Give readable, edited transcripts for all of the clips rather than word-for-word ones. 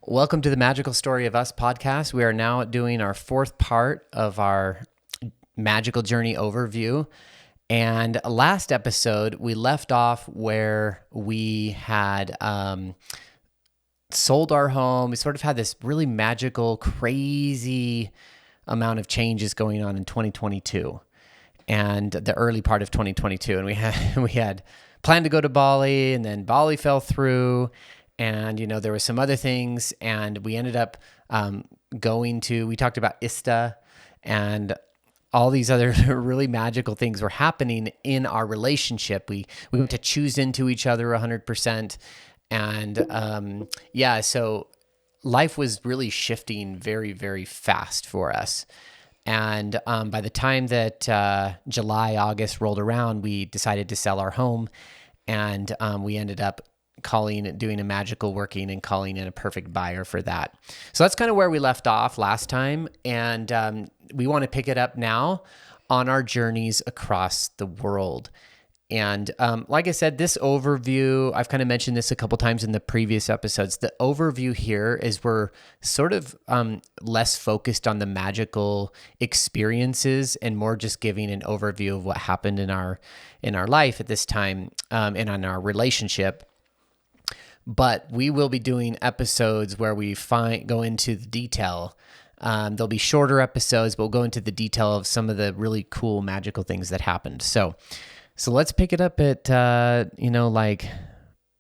Welcome to the Magical Story of Us podcast. We are now doing our fourth part of our magical journey overview. And last episode, we left off where we had sold our home. We sort of had this really magical, crazy amount of changes going on in 2022 and the early part of 2022. And we had planned to go to Bali, and then Bali fell through. And, there was some other things, and we ended up we talked about Ista, and all these other really magical things were happening in our relationship. We went to choose into each other 100%. And so life was really shifting very, very fast for us. And by the time that July, August rolled around, we decided to sell our home, and we ended up doing a magical working and calling in a perfect buyer for that. So that's kind of where we left off last time. And we want to pick it up now on our journeys across the world. And like I said, this overview, I've kind of mentioned this a couple times in the previous episodes. The overview here is we're sort of less focused on the magical experiences and more just giving an overview of what happened in our life at this time and on our relationship. But we will be doing episodes where we go into the detail. There'll be shorter episodes, but we'll go into the detail of some of the really cool magical things that happened. So let's pick it up at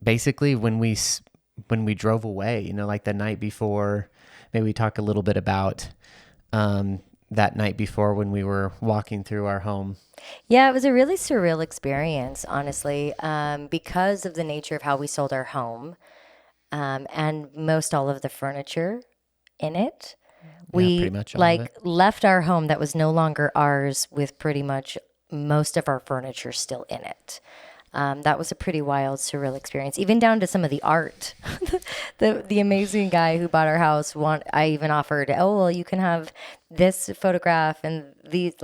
basically when we drove away. Like the night before. Maybe we talk a little bit about that night before when we were walking through our home. Yeah, it was a really surreal experience, honestly, because of the nature of how we sold our home and most all of the furniture in it. We pretty much all of it. left our home that was no longer ours with pretty much most of our furniture still in it. That was a pretty wild, surreal experience, even down to some of the art. The amazing guy who bought our house, I even offered, you can have this photograph and these,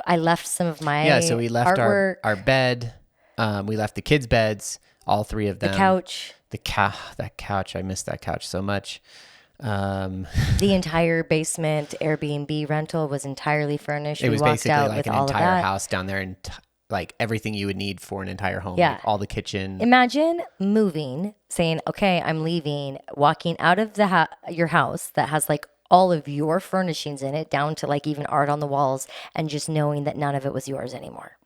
I left some of my so we left artwork, our bed. We left the kids' beds, all three of them. the couch, that couch. I missed that couch so much. the entire basement Airbnb rental was entirely furnished. It was walked basically out like with an all entire of that. house down there, and like everything you would need for an entire home. Yeah. Like all the kitchen. Imagine moving, saying, "Okay, I'm leaving," walking out of your house that has like all of your furnishings in it, down to like even art on the walls, and just knowing that none of it was yours anymore.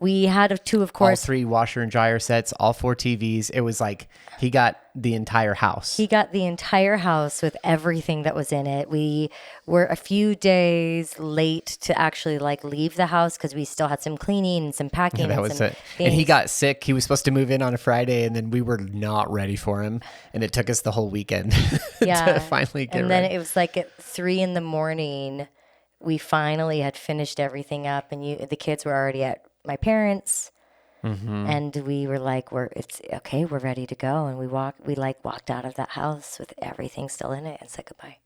We had two, of course. All 3 washer and dryer sets, all 4 TVs. It was like he got the entire house. He got the entire house with everything that was in it. We were a few days late to actually leave the house because we still had some cleaning and some packing. That and was some it. things. And he got sick. He was supposed to move in on a Friday, and then we were not ready for him. And it took us the whole weekend to finally get ready. And then it was like at 3 a.m, we finally had finished everything up, and the kids were already at my parents'. Mm-hmm. And we were like, it's okay, we're ready to go. And we walked out of that house with everything still in it and said goodbye.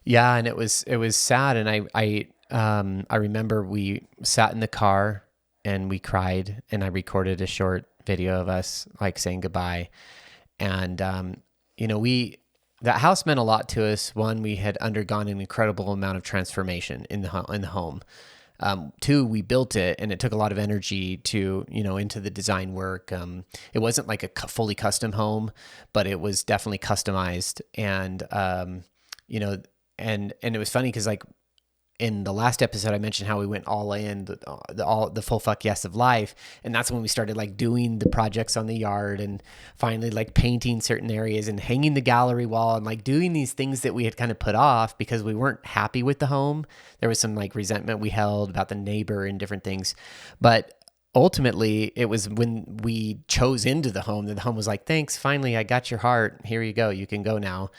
Yeah. And it was sad. And I remember we sat in the car and we cried, and I recorded a short video of us saying goodbye. And, that house meant a lot to us. One, we had undergone an incredible amount of transformation in the home. 2, we built it, and it took a lot of energy to, into the design work. It wasn't like a fully custom home, but it was definitely customized. And, and it was funny because in the last episode, I mentioned how we went all in, the full fuck yes of life. And that's when we started doing the projects on the yard, and finally painting certain areas and hanging the gallery wall, and doing these things that we had kind of put off because we weren't happy with the home. There was some resentment we held about the neighbor and different things. But ultimately, it was when we chose into the home that the home was like, thanks, finally, I got your heart. Here you go. You can go now.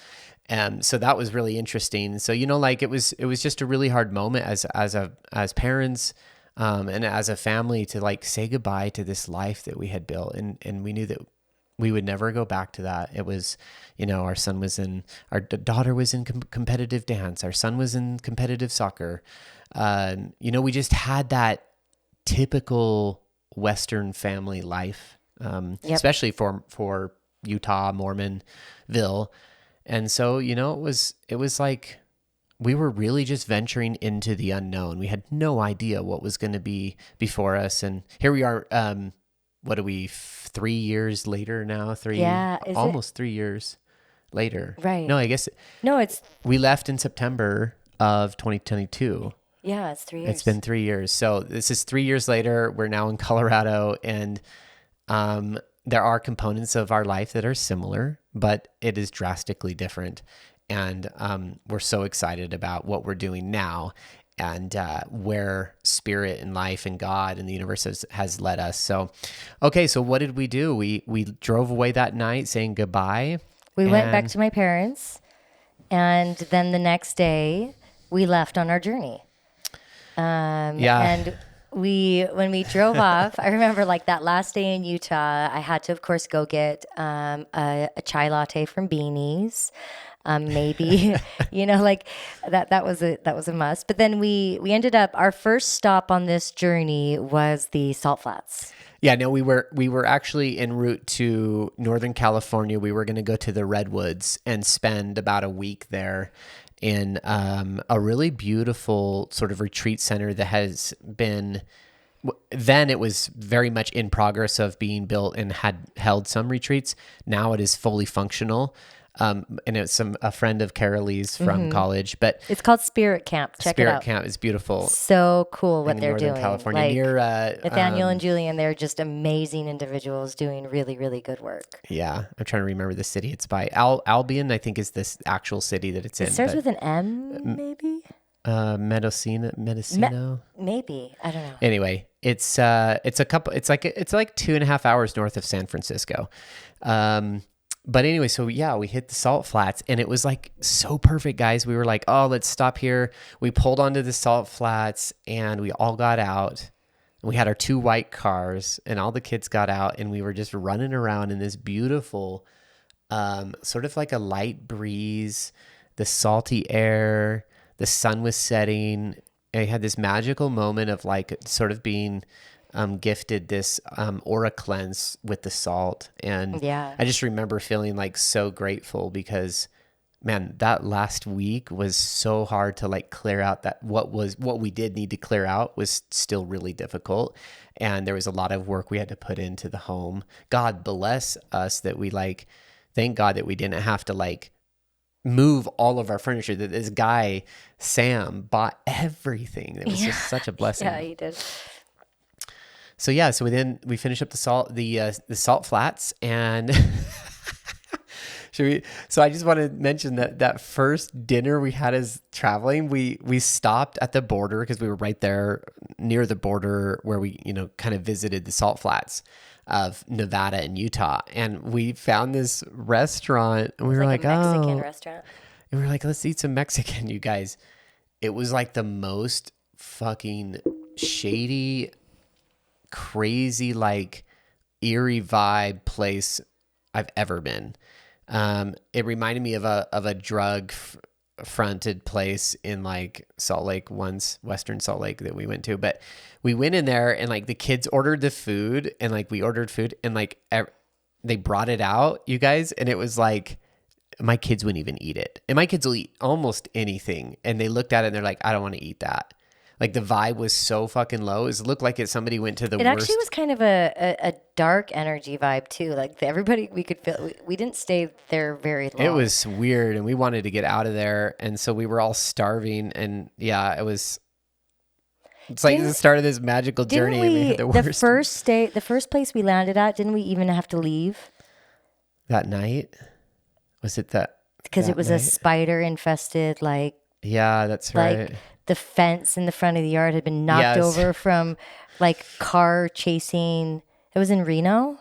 So that was really interesting. So, it was just a really hard moment as parents, and as a family to say goodbye to this life that we had built. And we knew that we would never go back to that. It was, our daughter was in competitive dance. Our son was in competitive soccer. We just had that typical Western family life, especially for Utah, Mormonville. And so, it was like we were really just venturing into the unknown. We had no idea what was going to be before us. And here we are, what are we, 3 years later now? Almost 3 years later. Right. No, I guess. No, we left in September of 2022. Yeah, it's 3 years. It's been 3 years. So this is 3 years later. We're now in Colorado, and there are components of our life that are similar, but it is drastically different. And we're so excited about what we're doing now and where spirit and life and God and the universe has led us. So, okay, so what did we do? We drove away that night saying goodbye. We went back to my parents, and then the next day we left on our journey. And when we drove off, I remember like that last day in Utah, I had to, of course, go get a chai latte from Beanie's. Maybe, like that was a must. But then we ended up, our first stop on this journey was the Salt Flats. Yeah, no, we were actually en route to Northern California. We were going to go to the Redwoods and spend about a week there in a really beautiful sort of retreat center that has been, then it was very much in progress of being built and had held some retreats. Now it is fully functional. And it's a friend of Carolee's from college, but it's called Spirit Camp. Check it out. Spirit Camp is beautiful. So cool what they're doing. California, like, near Nathaniel and Julian, they're just amazing individuals doing really, really good work. Yeah, I'm trying to remember the city it's by. Albion, I think, is this actual city that it's in. It starts with an M, maybe. Mendocino. Maybe, I don't know. Anyway, it's like 2.5 hours north of San Francisco. But anyway, so yeah, we hit the Salt Flats and it was like so perfect, guys. We were like, oh, let's stop here. We pulled onto the Salt Flats and we all got out. We had our 2 white cars and all the kids got out and we were just running around in this beautiful, sort of like a light breeze, the salty air, the sun was setting. I had this magical moment of like sort of being gifted this aura cleanse with the salt. And I just remember feeling like so grateful because, man, that last week was so hard to like clear out that what we did need to clear out was still really difficult. And there was a lot of work we had to put into the home. God bless us that thank God that we didn't have to like move all of our furniture, that this guy, Sam, bought everything. It was just such a blessing. Yeah, he did. So we finished up the Salt Flats and so I just want to mention that first dinner we had as traveling, we stopped at the border because we were right there near the border where we, kind of visited the Salt Flats of Nevada and Utah. And we found this restaurant and we were like, a Mexican restaurant. And we were like, let's eat some Mexican, you guys. It was like the most fucking shady, crazy, like eerie vibe place I've ever been. It reminded me of a drug fronted place in like Salt Lake, Western Salt Lake that we went to. But we went in there and like the kids ordered the food and like we ordered food and like they brought it out, you guys, and it was like my kids wouldn't even eat it. And my kids will eat almost anything. And they looked at it and they're like, I don't want to eat that. Like the vibe was so fucking low. It looked like somebody went to the worst. It actually was kind of a dark energy vibe too. Like everybody, we could feel, we didn't stay there very long. It was weird and we wanted to get out of there. And so we were all starving and yeah, it's like the start of this magical journey. We had the first place we landed at, didn't we even have to leave? That night? Was it that? Because it was night? A spider infested, like. Yeah, that's right. Like, the fence in the front of the yard had been knocked over from like car chasing. It was in Reno.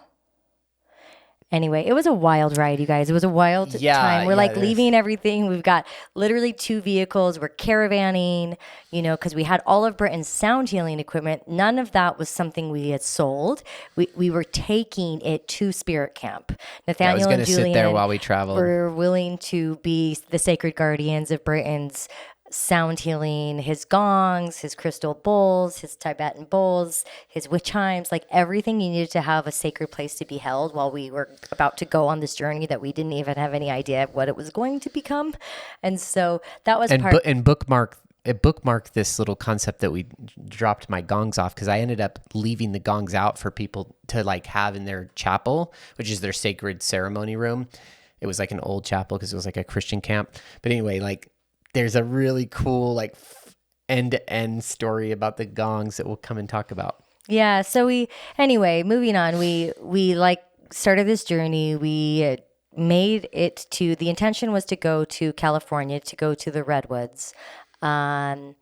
Anyway, it was a wild ride, you guys. It was a wild time. We're leaving everything. We've got literally 2 vehicles. We're caravanning, because we had all of Britton's sound healing equipment. None of that was something we had sold. We were taking it to Spirit Camp. Nathaniel and Julian sit there while we traveled. Were willing to be the sacred guardians of Britton's sound healing, his gongs, his crystal bowls, his Tibetan bowls, his witch chimes, like everything he needed to have a sacred place to be held while we were about to go on this journey that we didn't even have any idea what it was going to become. And so that was bookmark this little concept that we dropped my gongs off, because I ended up leaving the gongs out for people to like have in their chapel, which is their sacred ceremony room. It was like an old chapel because it was like a Christian camp. But anyway, like there's a really cool like end-to-end story about the gongs that we'll come and talk about. Yeah. So moving on, we like started this journey. We made it to, the intention was to go to California, to go to the Redwoods, and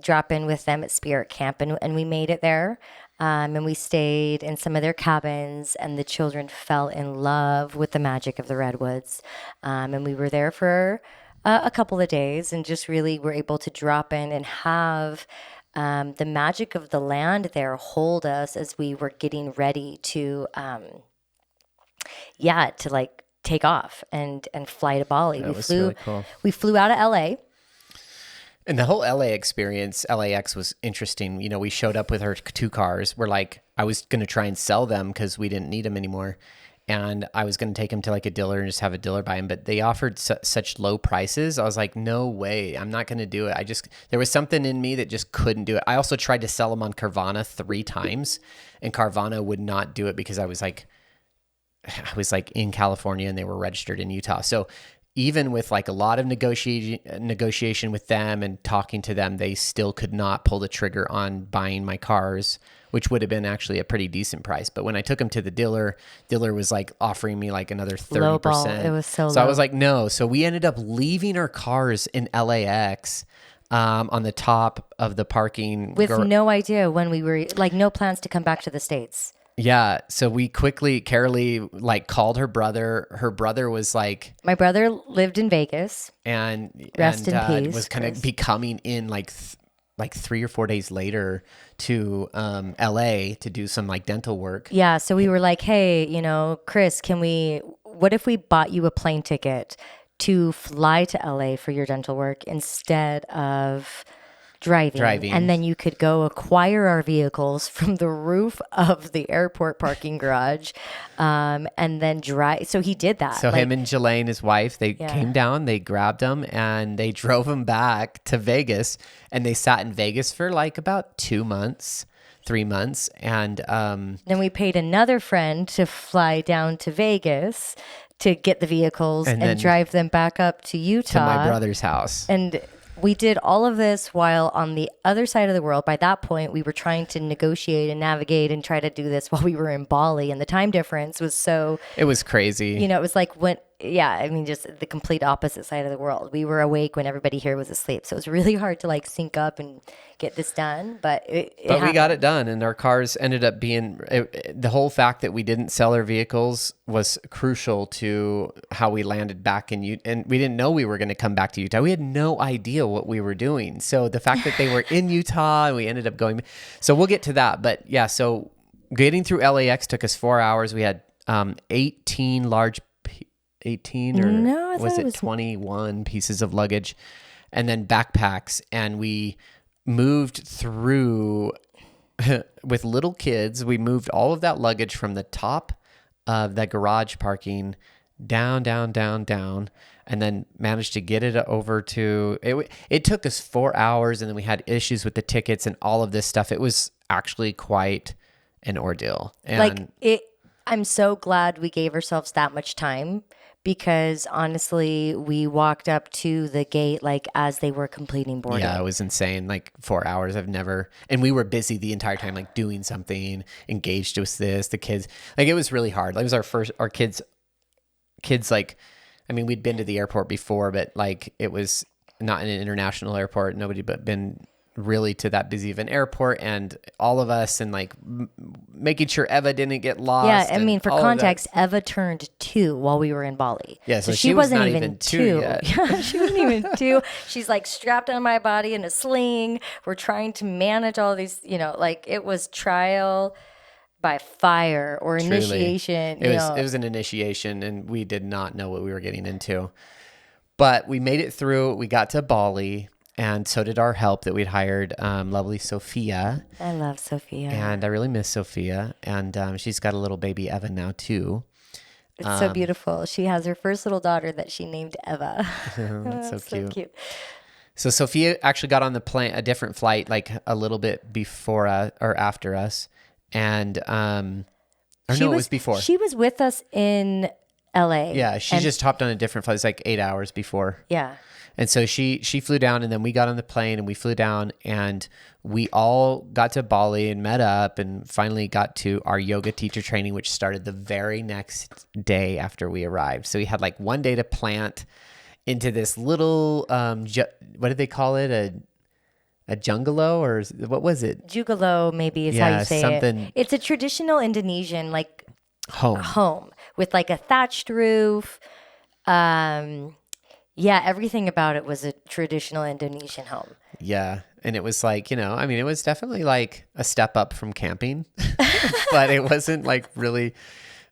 drop in with them at Spirit Camp. And we made it there. And we stayed in some of their cabins, and the children fell in love with the magic of the Redwoods. And we were there for a couple of days, and just really were able to drop in and have the magic of the land there hold us as we were getting ready to like take off and fly to Bali. That was really cool. We flew out of LA. And the whole LA experience, LAX, was interesting. You know, we showed up with our 2 cars. We're like, I was going to try and sell them because we didn't need them anymore. And I was going to take them to like a dealer and just have a dealer buy them. But they offered such low prices. I was like, no way, I'm not going to do it. There was something in me that just couldn't do it. I also tried to sell them on Carvana 3 times, and Carvana would not do it because I was like in California and they were registered in Utah. So even with like a lot of negotiation with them and talking to them, they still could not pull the trigger on buying my cars, which would have been actually a pretty decent price. But when I took them to the dealer was like offering me like another 30%. Lowball. It was so So low. I was like, no. So we ended up leaving our cars in LAX on the top of the parking. With no idea when we were, like no plans to come back to the States. Yeah. So we quickly, Carolee like called her brother. Her brother was like, my brother lived in Vegas. Rest in peace. Was kind of be coming in like 3 or 4 days later to LA to do some like dental work. Yeah. So we were like, hey, Chris, what if we bought you a plane ticket to fly to LA for your dental work instead of driving, and then you could go acquire our vehicles from the roof of the airport parking garage, and then drive. So he did that. So him and Jelaine, his wife, they came down, they grabbed him, and they drove him back to Vegas, and they sat in Vegas for like about 3 months, and then we paid another friend to fly down to Vegas to get the vehicles and drive them back up to Utah, to my brother's house. And we did all of this while on the other side of the world. By that point, we were trying to negotiate and navigate and try to do this while we were in Bali. And the time difference was so... It was crazy. It was like just the complete opposite side of the world. We were awake when everybody here was asleep. So it was really hard to like sync up and get this done. But we got it done. And our cars ended up being... the whole fact that we didn't sell our vehicles was crucial to how we landed back in Utah. And we didn't know we were going to come back to Utah. We had no idea what we were doing. So the fact that they were in Utah and we ended up going... So we'll get to that. But yeah, so getting through LAX took us 4 hours. We had 18 large... 18 or no, was it 21 pieces of luggage, and then backpacks, and we moved through with little kids. We moved all of that luggage from the top of the garage parking down, and then managed to get it over to it took us 4 hours, and then we had issues with the tickets and all of this stuff. It was actually quite an ordeal. And I'm so glad we gave ourselves that much time, because honestly, we walked up to the gate like as they were completing boarding. Yeah, it was insane. Like 4 hours. And we were busy the entire time, like doing something, engaged with the kids. Like it was really hard. Like it was our kids like, I mean, we'd been to the airport before, but like it was not an international airport. Nobody but been really to that busy of an airport, and all of us, and like making sure Eva didn't get lost. Yeah, I mean, for context, Eva turned 2 while we were in Bali. Yeah, so she wasn't not even 2 yet. Yeah, she wasn't even 2. She's like strapped on my body in a sling. We're trying to manage all these, like it was trial by fire or initiation. It was an initiation, and we did not know what we were getting into. But we made it through. We got to Bali, and so did our help that we'd hired, lovely Sophia. I love Sophia. And I really miss Sophia. And she's got a little baby Evan now too. It's so beautiful. She has her first little daughter that she named Eva. That's so cute. So Sophia actually got on the plane, a different flight, like a little bit before or after us. And, it was before. She was with us in LA. Yeah, she just hopped on a different flight. It's like 8 hours before. Yeah. And so she flew down, and then we got on the plane and we flew down, and we all got to Bali and met up and finally got to our yoga teacher training, which started the very next day after we arrived. So we had like 1 day to plant into this little, what did they call it? A jungalo, or what was it? Jugalo, maybe is how you say it. It's a traditional Indonesian like home with like a thatched roof. Yeah, everything about it was a traditional Indonesian home. Yeah, and it was like, it was definitely like a step up from camping, but it wasn't like really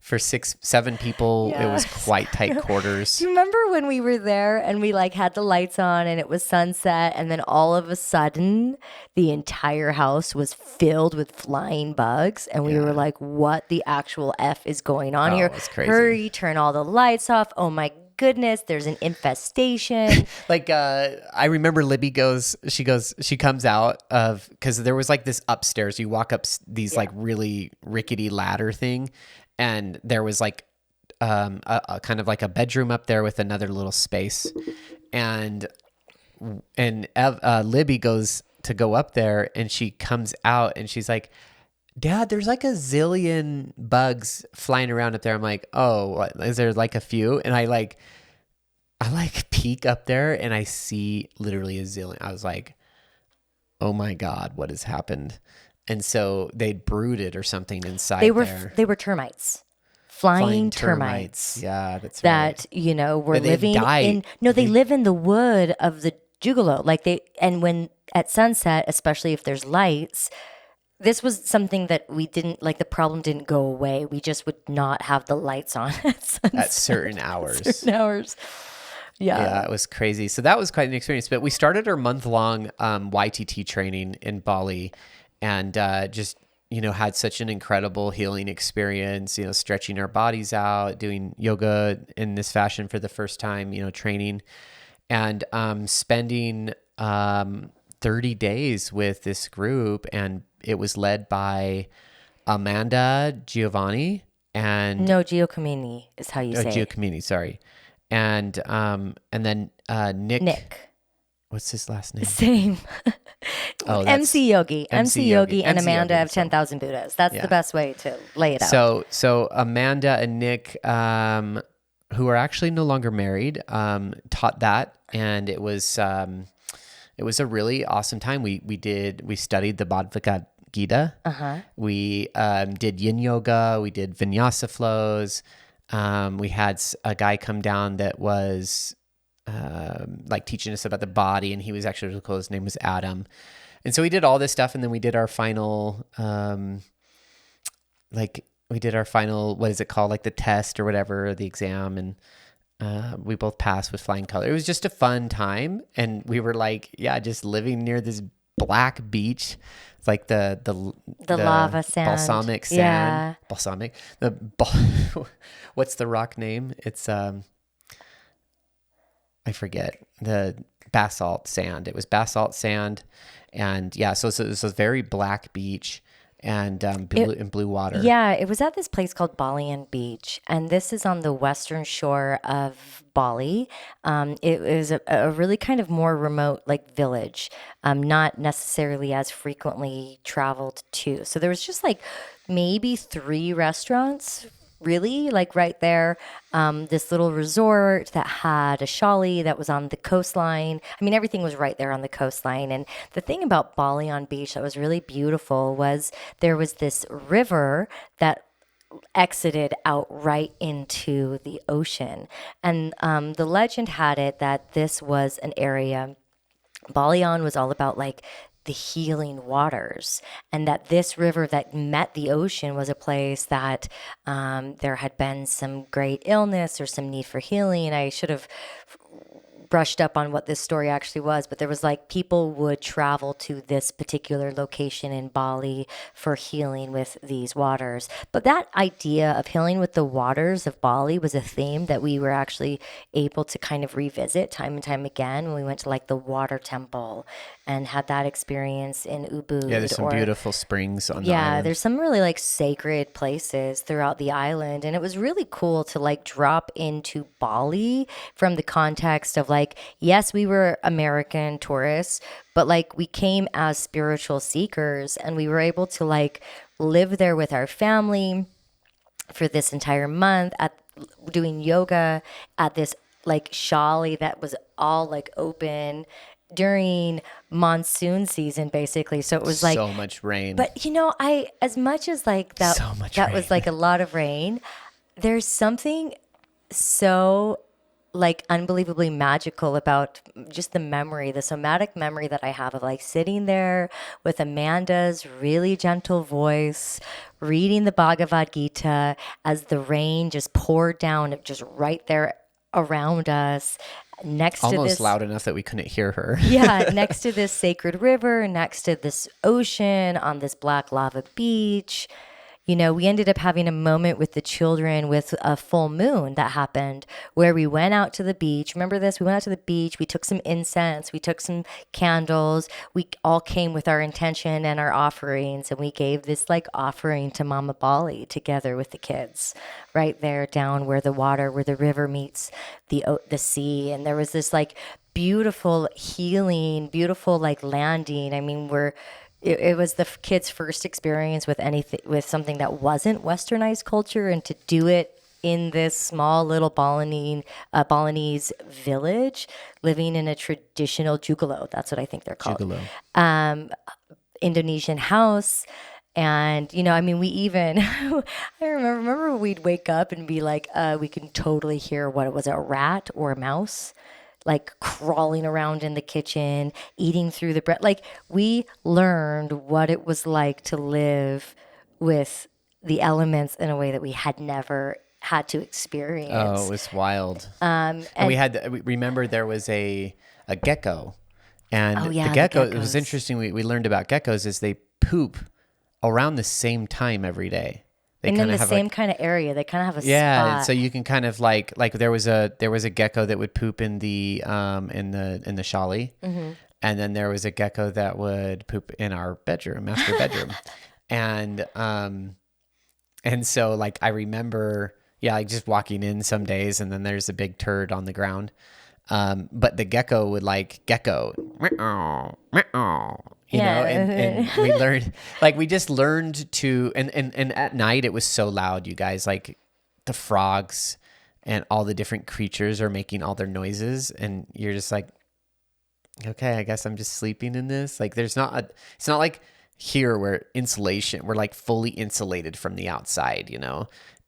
for 6-7 people. Yeah. It was quite tight quarters. Do you remember when we were there and we like had the lights on and it was sunset, and then all of a sudden the entire house was filled with flying bugs, and we were like, what the actual F is going on here? It was crazy. Hurry, turn all the lights off. Oh my goodness, there's an infestation. Like I remember Libby she comes out of, because there was like this upstairs, you walk up these like really rickety ladder thing, and there was like a kind of like a bedroom up there with another little space, and Libby goes to go up there, and she comes out and she's like, Dad, there's like a zillion bugs flying around up there. I'm like, oh, what, is there like a few? And I peek up there and I see literally a zillion. I was like, oh my God, what has happened? And so they'd brooded or something inside there. They were termites. Flying termites. Yeah, that's right. That, were living in... No, they live in the wood of the Joglo. And when at sunset, especially if there's lights... This was something that we didn't, like, the problem didn't go away. We just would not have the lights on at certain hours. Yeah, it was crazy. So that was quite an experience. But we started our month-long YTT training in Bali, and just, had such an incredible healing experience, stretching our bodies out, doing yoga in this fashion for the first time, training, and spending 30 days with this group. And it was led by Amanda Giovanni and... No, Giacomini is how you say it. Giacomini, sorry. And then Nick. What's his last name? Same. MC Yogi. MC Yogi and Amanda of 10,000 Buddhas. That's the best way to lay it out. So Amanda and Nick, who are actually no longer married, taught that. And it was a really awesome time. We studied the Bhagavad Gita. Uh-huh. We did yin yoga. We did vinyasa flows. We had a guy come down that was like teaching us about the body, and he was actually really cool. His name was Adam. And so we did all this stuff, and then we did our final, what is it called? Like the test or whatever, the exam, and we both passed with flying color. It was just a fun time, and we were like, just living near this black beach. It's like the lava sand, balsamic sand, balsamic. What's the rock name? It's I forget, the basalt sand. It was basalt sand, and so it was a very black beach. And blue water. Yeah, it was at this place called Balian Beach, and this is on the western shore of Bali. It was a really kind of more remote, like, village, not necessarily as frequently traveled to. So there was just like maybe 3 restaurants, really, like right there. This little resort that had a chalet that was on the coastline. I mean, everything was right there on the coastline. And the thing about Balian Beach that was really beautiful was there was this river that exited out right into the ocean. And the legend had it that this was an area, Balian was all about like the healing waters, and that this river that met the ocean was a place that there had been some great illness or some need for healing. I should have brushed up on what this story actually was, but there was like people would travel to this particular location in Bali for healing with these waters. But that idea of healing with the waters of Bali was a theme that we were actually able to kind of revisit time and time again when we went to like the water temple and had that experience in Ubud. Yeah, there's some beautiful springs on the Yeah, island. there's some really like sacred places throughout the island. And it was really cool to like drop into Bali from the context of like, yes, we were American tourists, but like we came as spiritual seekers and we were able to like live there with our family for this entire month at doing yoga at this like chalet that was all like open during monsoon season, basically. So it was like so much rain. But I as much as like that, So much that rain. was like a lot of rain. There's something so like unbelievably magical about just the somatic memory that I have of like sitting there with Amanda's really gentle voice, reading the Bhagavad Gita as the rain just poured down, just right there around us. Next to Almost this, loud enough that we couldn't hear her. yeah, next to this sacred river, next to this ocean, on this black lava beach. We ended up having a moment with the children with a full moon that happened where we went out to the beach. Remember this? We went out to the beach. We took some incense. We took some candles. We all came with our intention and our offerings. And we gave this like offering to Mama Bali together with the kids right there down where the river meets the sea. And there was this like beautiful healing, beautiful like landing. I mean, it was the kids' first experience with with something that wasn't westernized culture, and to do it in this small little Balinese village, living in a traditional Joglo. That's what I think they're called. Joglo. Indonesian house. And, I mean, we even, I remember we'd wake up and be like, we can totally hear what it was, a rat or a mouse, like crawling around in the kitchen, eating through the bread. Like we learned what it was like to live with the elements in a way that we had never had to experience. Oh, it was wild. And we remember there was a gecko. And the gecko, it was interesting. We learned about geckos is they poop around the same time every day. And in the same kind of area, they kind of have a spot. So you can kind of like there was a gecko that would poop in the chalet, and then there was a gecko that would poop in our master bedroom, and so like I remember, like just walking in some days, and then there's a big turd on the ground, but the gecko would like gecko. And we learned, like, we just learned to, and at night it was so loud, you guys, like the frogs and all the different creatures are making all their noises. And you're just like, okay, I guess I'm just sleeping in this. Like it's not like here where we're like fully insulated from the outside,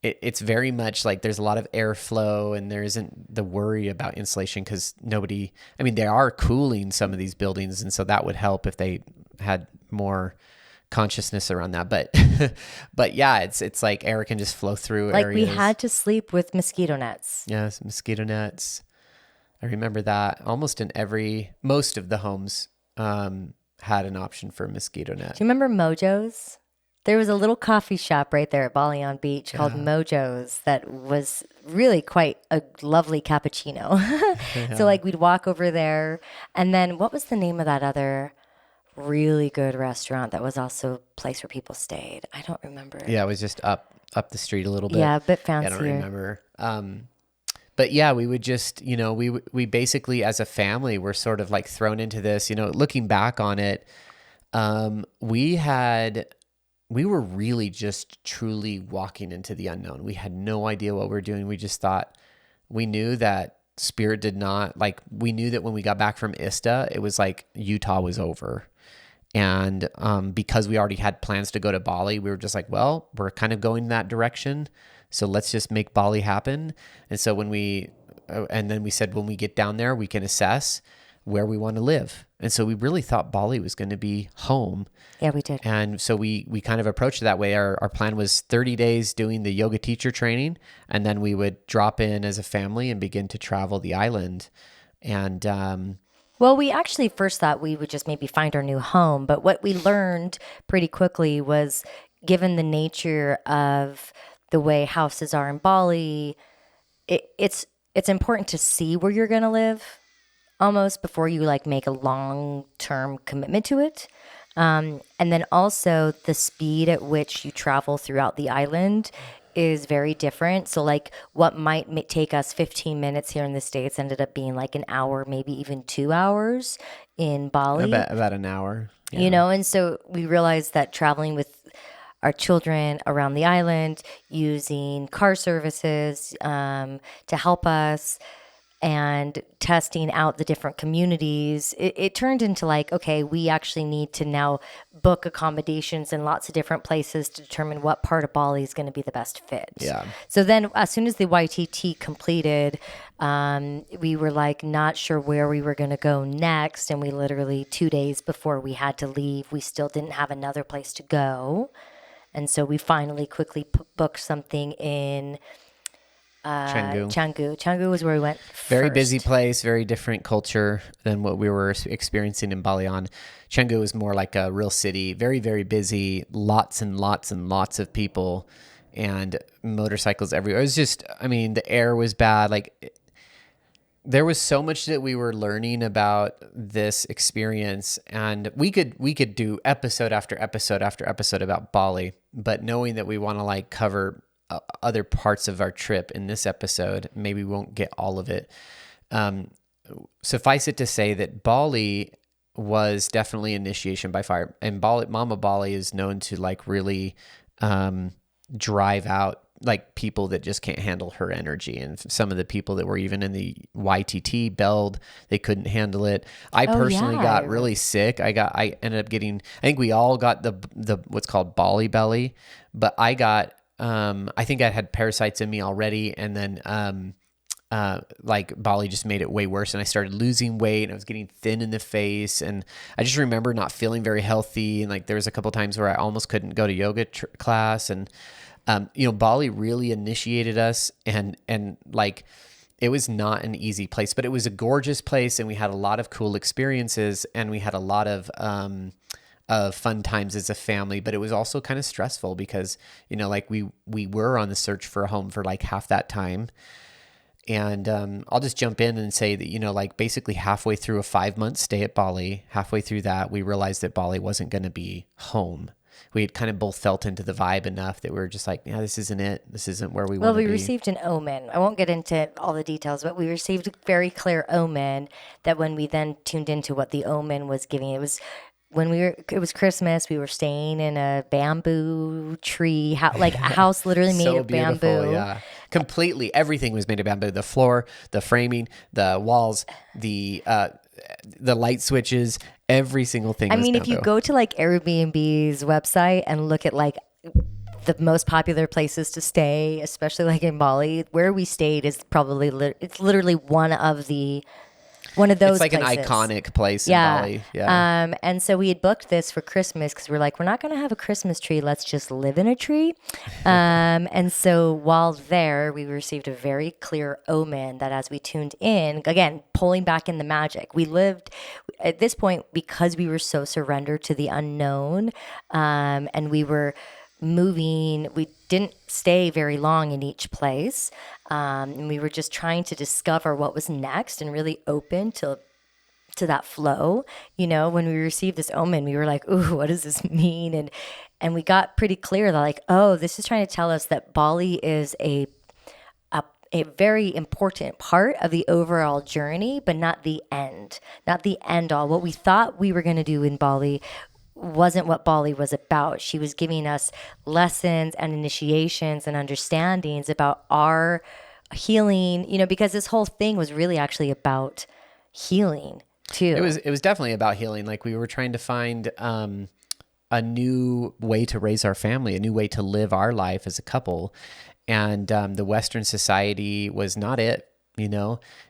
It's very much like there's a lot of airflow and there isn't the worry about insulation because they are cooling some of these buildings. And so that would help if they had more consciousness around that. But yeah, it's like air can just flow through like areas. we had to sleep with mosquito nets. Yes, mosquito nets. I remember that most of the homes had an option for a mosquito net. Do you remember Mojo's? There was a little coffee shop right there at Bali on Beach called Mojo's that was really quite a lovely cappuccino. So like we'd walk over there. And then what was the name of that other really good restaurant that was also a place where people stayed? I don't remember. Yeah, it was just up the street a little bit. Yeah, a bit fancier. I don't remember. But yeah, we would just, we basically as a family were sort of like thrown into this, looking back on it, we were really just truly walking into the unknown. We had no idea what we were doing. We just thought, we knew that spirit did not, like, we knew that when we got back from ISTA, it was like Utah was over. And because we already had plans to go to Bali, we were just like, well, we're kind of going that direction. So let's just make Bali happen. And so then we said, when we get down there, we can assess where we want to live. And so we really thought Bali was going to be home. Yeah, we did. And so we kind of approached it that way. Our plan was 30 days doing the yoga teacher training, and then we would drop in as a family and begin to travel the island. And Well, we actually first thought we would just maybe find our new home, but what we learned pretty quickly was, given the nature of the way houses are in Bali, it's important to see where you're going to live almost before you like make a long-term commitment to it. And then also the speed at which you travel throughout the island is very different. So like what might take us 15 minutes here in the States ended up being like an hour, maybe even 2 hours in Bali. about an hour. Yeah. You know, and so we realized that traveling with our children around the island, using car services to help us, and testing out the different communities, it turned into like, okay, we actually need to now book accommodations in lots of different places to determine what part of Bali is going to be the best fit. Yeah. So then as soon as the YTT completed, we were like not sure where we were going to go next. And we literally 2 days before we had to leave, we still didn't have another place to go. And so we finally quickly booked something in Canggu. Canggu was where we went first. Very busy place, very different culture than what we were experiencing in Bali. Canggu is more like a real city, very, very busy, lots and lots and lots of people and motorcycles everywhere. It was just, I mean, the air was bad. Like there was so much that we were learning about this experience, and we could do episode after episode after episode about Bali, but knowing that we want to like cover other parts of our trip in this episode, maybe we won't get all of it. Suffice it to say that Bali was definitely initiation by fire, and Mama Bali is known to like really drive out like people that just can't handle her energy. And some of the people that were even in the YTT bailed, they couldn't handle it. I personally got really sick. I ended up getting, I think we all got the what's called Bali belly, but I got, I think I had parasites in me already. And then, like Bali just made it way worse, and I started losing weight and I was getting thin in the face, and I just remember not feeling very healthy. And like, there was a couple times where I almost couldn't go to yoga class. And, Bali really initiated us, and like, it was not an easy place, but it was a gorgeous place. And we had a lot of cool experiences, and we had a lot of fun times as a family, but it was also kind of stressful because, like we were on the search for a home for like half that time. And I'll just jump in and say that, like basically halfway through a 5-month stay at Bali, halfway through that, we realized that Bali wasn't going to be home. We had kind of both felt into the vibe enough that we were just like, yeah, this isn't it. This isn't where we want to be. Well, we received an omen. I won't get into all the details, but we received a very clear omen that when we then tuned into what the omen was giving, it was Christmas. We were staying in a bamboo tree, like a house literally made So of beautiful, bamboo. yeah. Completely, everything was made of bamboo. The floor, the framing, the walls, the light switches, every single thing. I was mean, bamboo. if you go to like Airbnb's website and look at like the most popular places to stay, especially like in Bali, where we stayed is probably it's literally one of those. It's like places. an iconic place in Bali. Yeah. And so we had booked this for Christmas because we're like, we're not going to have a Christmas tree. Let's just live in a tree. And so while there, we received a very clear omen that as we tuned in, again, pulling back in the magic, we lived at this point because we were so surrendered to the unknown, and we were moving. We didn't stay very long in each place. And we were just trying to discover what was next and really open to that flow. When we received this omen, we were like, ooh, what does this mean? And we got pretty clear that like, oh, this is trying to tell us that Bali is a very important part of the overall journey, but not the end all. What we thought we were going to do in Bali wasn't what Bali was about. She was giving us lessons and initiations and understandings about our healing, because this whole thing was really actually about healing too. It was definitely about healing. Like we were trying to find a new way to raise our family, a new way to live our life as a couple. And the Western society was not it.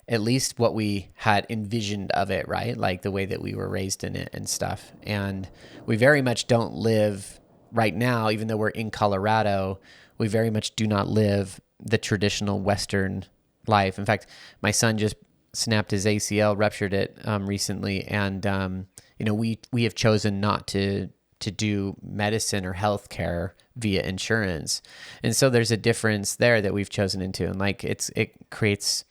At least what we had envisioned of it, right? Like the way that we were raised in it and stuff. And we very much don't live right now, even though we're in Colorado, we very much do not live the traditional Western life. In fact, my son just snapped his ACL, ruptured it recently, and we have chosen not to do medicine or healthcare via insurance, and so there's a difference there that we've chosen into, and like it creates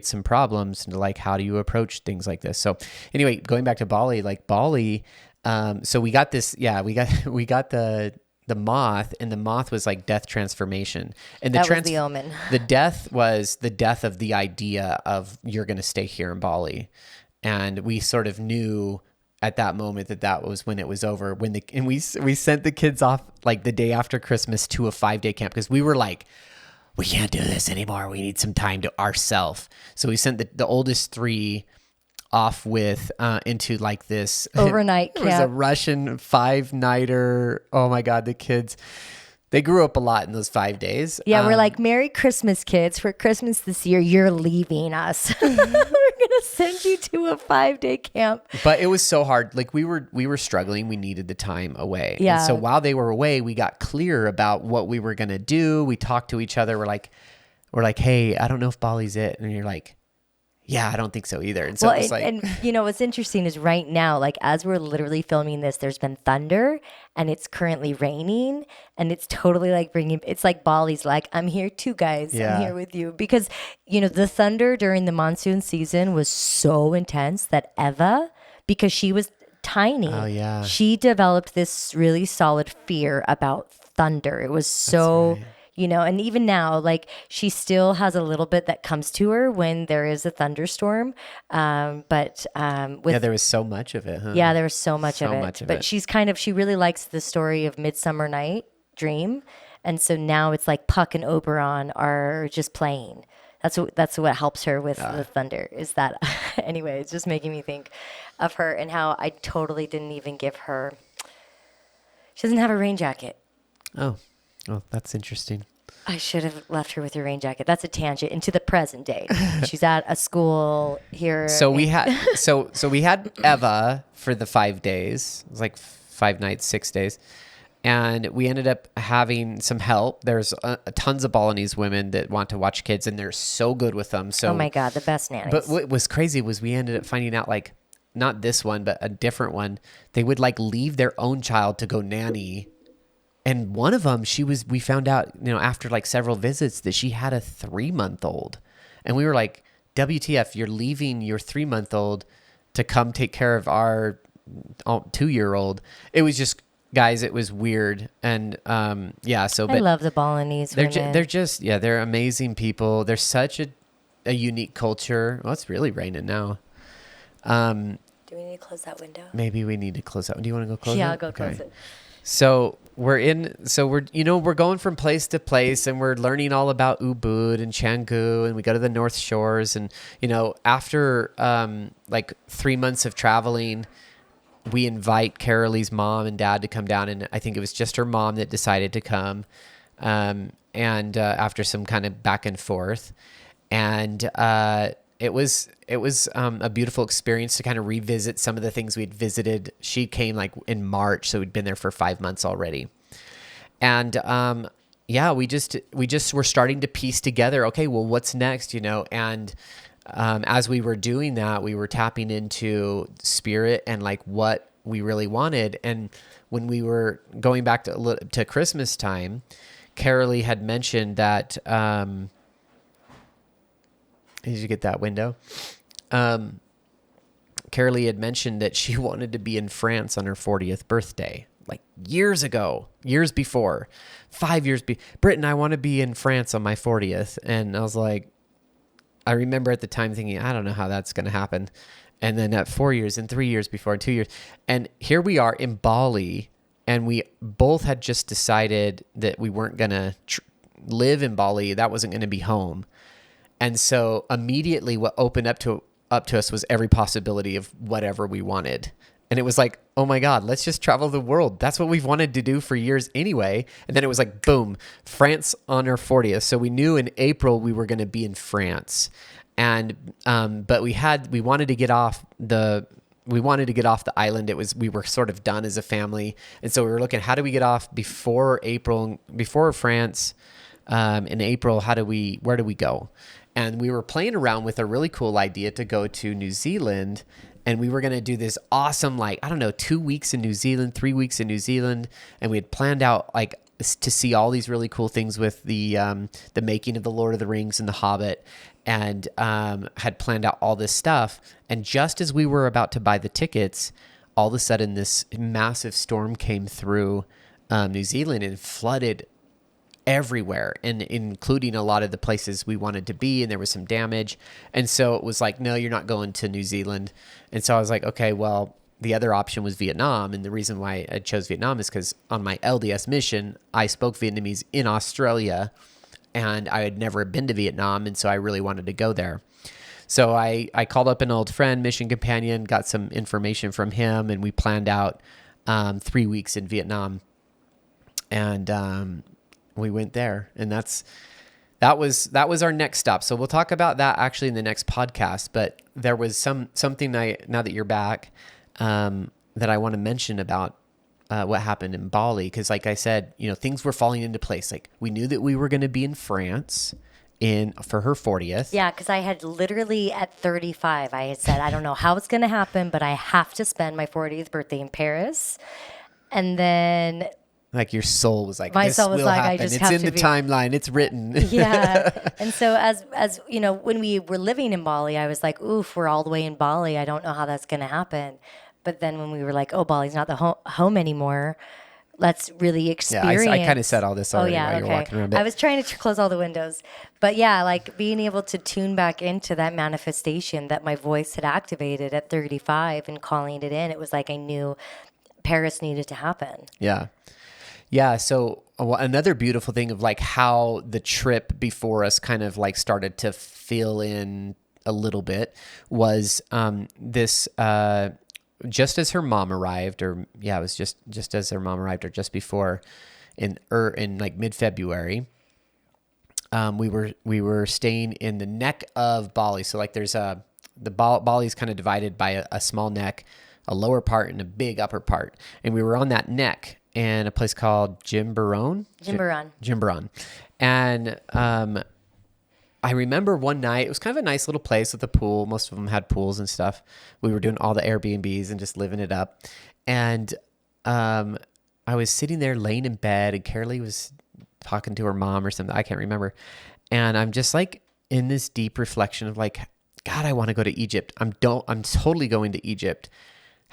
some problems, like how do you approach things like this? So anyway, going back to Bali, so we got this, we got the moth, and the moth was like death transformation, and that was the omen. The death was the death of the idea of you're going to stay here in Bali, and we sort of knew at that moment that was when it was over. And we sent the kids off like the day after Christmas to a 5-day camp, because we were like, we can't do this anymore. We need some time to ourselves. So we sent the oldest 3 off with into like this overnight camp. It was a Russian 5-nighter. Oh my God, the kids, they grew up a lot in those 5 days. Yeah, we're like, Merry Christmas, kids. For Christmas this year, you're leaving us. We're gonna send you to a 5-day camp. But it was so hard. Like we were struggling. We needed the time away. Yeah. And so while they were away, we got clear about what we were gonna do. We talked to each other. We're like, hey, I don't know if Bali's it. And you're like, yeah, I don't think so either. And so it was like, and what's interesting is right now, like as we're literally filming this, there's been thunder and it's currently raining, and it's totally like it's like Bali's like, I'm here too, guys. Yeah. I'm here with you, because the thunder during the monsoon season was so intense that Eva, because she was tiny, oh yeah, she developed this really solid fear about thunder. It was so. Right. And even now, like she still has a little bit that comes to her when there is a thunderstorm. But there was so much of it, huh? Yeah, there was so much of it. But she's she really likes the story of Midsummer Night Dream. And so now it's like Puck and Oberon are just playing. That's what helps her with the thunder, is that. Anyway, it's just making me think of her and how I totally didn't even give her. She doesn't have a rain jacket. Oh, that's interesting. I should have left her with her rain jacket. That's a tangent into the present day. She's at a school here. So we had Eva for the 5 days. It was like 5 nights, 6 days. And we ended up having some help. There's tons of Balinese women that want to watch kids, and they're so good with them. So, oh my God, the best nannies. But what was crazy was we ended up finding out, like, not this one, but a different one. They would like leave their own child to go nanny. And one of them, we found out, after like several visits, that she had a 3-month-old. And we were like, WTF, you're leaving your 3-month-old to come take care of our 2-year-old. It was just, guys, it was weird. And I love the Balinese women. They're amazing people. They're such a unique culture. Well, it's really raining now. Do we need to close that window? Maybe we need to close that. Do you want to go close it? Yeah, I'll go close it. So we're going from place to place, and we're learning all about Ubud and Canggu, and we go to the North Shores, and after like 3 months of traveling, we invite Carolee's mom and dad to come down, and I think it was just her mom that decided to come, and after some kind of back and forth, and it was a beautiful experience to kind of revisit some of the things we'd visited. She came like in March, so we'd been there for 5 months already. And we just were starting to piece together, okay, well, what's next, And as we were doing that, we were tapping into spirit and like what we really wanted. And when we were going back to Christmas time, Carolee had mentioned that did you get that window? Carolee had mentioned that she wanted to be in France on her 40th birthday, like years before, 5 years. Britton, I want to be in France on my 40th. And I was like, I remember at the time thinking, I don't know how that's going to happen. And then at 4 years and 3 years before and 2 years. And here we are in Bali, and we both had just decided that we weren't going to live in Bali. That wasn't going to be home. And so immediately what opened up to us was every possibility of whatever we wanted. And it was like, oh my God, let's just travel the world. That's what we've wanted to do for years anyway. And then it was like, boom, France on our 40th. So we knew in April we were going to be in France. And, but we wanted to get off the island. We were sort of done as a family. And so we were looking, how do we get off before France? in April, where do we go? And we were playing around with a really cool idea to go to New Zealand. And we were going to do this awesome, 2 weeks in New Zealand, 3 weeks in New Zealand. And we had planned out to see all these really cool things with the making of the Lord of the Rings and the Hobbit, and had planned out all this stuff. And just as we were about to buy the tickets, all of a sudden this massive storm came through New Zealand and flooded everywhere, and including a lot of the places we wanted to be, and there was some damage. And so it was like, no, you're not going to New Zealand. And so I was like, okay, well, the other option was Vietnam. And the reason why I chose Vietnam is because on my LDS mission, I spoke Vietnamese in Australia, and I had never been to Vietnam. And so I really wanted to go there. So I called up an old friend, mission companion, got some information from him, and we planned out 3 weeks in Vietnam. And we went there, and that was our next stop. So we'll talk about that actually in the next podcast. But there was something now that you're back, that I want to mention about what happened in Bali, because like I said, things were falling into place. Like, we knew that we were going to be in France for her 40th. Yeah, because I had literally at 35, I had said, I don't know how it's going to happen, but I have to spend my 40th birthday in Paris. And then like, your soul was like, my this soul was will like, happen. I just it's have in to the be. timeline. It's written. Yeah. And so as you know, when we were living in Bali, I was like, oof, we're all the way in Bali. I don't know how that's going to happen. But then when we were like, oh, Bali's not the home anymore, let's really experience. Yeah, I kind of said all this already while you were walking around. I was trying to close all the windows. But yeah, like being able to tune back into that manifestation that my voice had activated at 35 and calling it in, it was like I knew Paris needed to happen. Yeah. Yeah. So another beautiful thing of like how the trip before us kind of like started to fill in a little bit was this just as her mom arrived, it was just as her mom arrived, or just before, in like mid-February. We were staying in the neck of Bali. So like there's Bali is kind of divided by a small neck, a lower part, and a big upper part. And we were on that neck in a place called Jimbaran. And I remember one night, it was kind of a nice little place with a pool. Most of them had pools and stuff. We were doing all the Airbnbs and just living it up. And I was sitting there laying in bed, and Carolee was talking to her mom or something. I can't remember. And I'm just like in this deep reflection of like, God, I want to go to Egypt. I'm totally going to Egypt.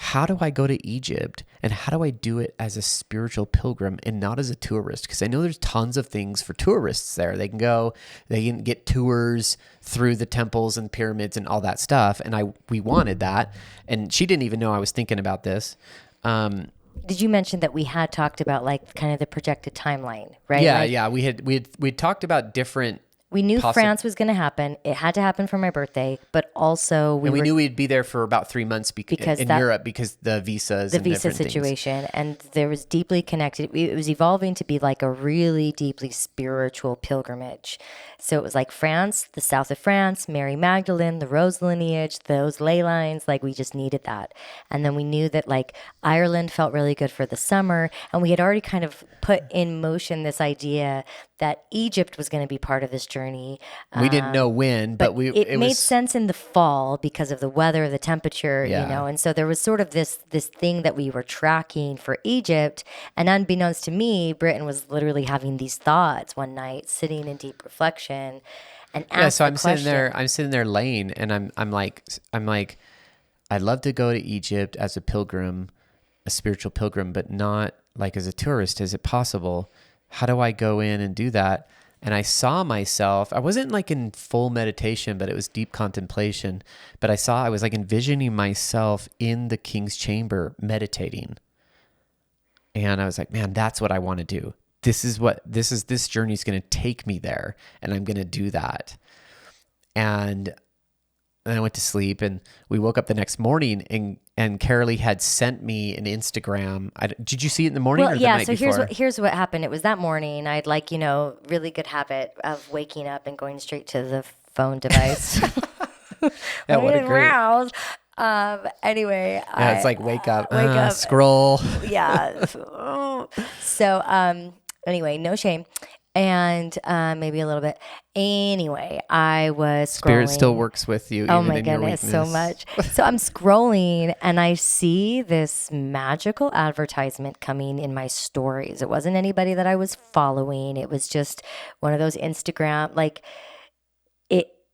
How do I go to Egypt, and how do I do it as a spiritual pilgrim and not as a tourist? Because I know there's tons of things for tourists there. They can get tours through the temples and pyramids and all that stuff. And we wanted that. And she didn't even know I was thinking about this. Did you mention that we had talked about like kind of the projected timeline, right? Yeah. We had talked about different. We knew France was going to happen. It had to happen for my birthday, but also we knew we'd be there for about 3 months in Europe because the visas, the visa situation, and there was deeply connected. It was evolving to be like a really deeply spiritual pilgrimage. So it was like France, the south of France, Mary Magdalene, the Rose lineage, those ley lines. Like we just needed that, and then we knew that like Ireland felt really good for the summer, and we had already kind of put in motion this idea that Egypt was going to be part of this journey. We didn't know when, but it made sense in the fall because of the weather, the temperature, and so there was sort of this thing that we were tracking for Egypt. And unbeknownst to me, Britton was literally having these thoughts one night, sitting in deep reflection, and so I'm sitting there laying, and I'm like, I'd love to go to Egypt as a pilgrim, a spiritual pilgrim, but not like as a tourist. Is it possible? How do I go in and do that? And I saw myself, I wasn't like in full meditation, but it was deep contemplation. But I was like envisioning myself in the king's chamber meditating. And I was like, man, that's what I want to do. This journey is going to take me there, and I'm going to do that. And then I went to sleep, and we woke up the next morning, and Carolee had sent me an Instagram. Did you see it in the morning or the night before? So here's what happened. It was that morning. I'd like, really good habit of waking up and going straight to the phone device. Yeah, what a great. Anyway. Yeah, it's like wake up, scroll. Yeah. So anyway, no shame. and maybe a little bit. Anyway, I was Spirit scrolling. still works with you, Oh even my in your goodness, weakness. so much. So I'm scrolling and I see this magical advertisement coming in my stories. It wasn't anybody that I was following. It was just one of those Instagram, like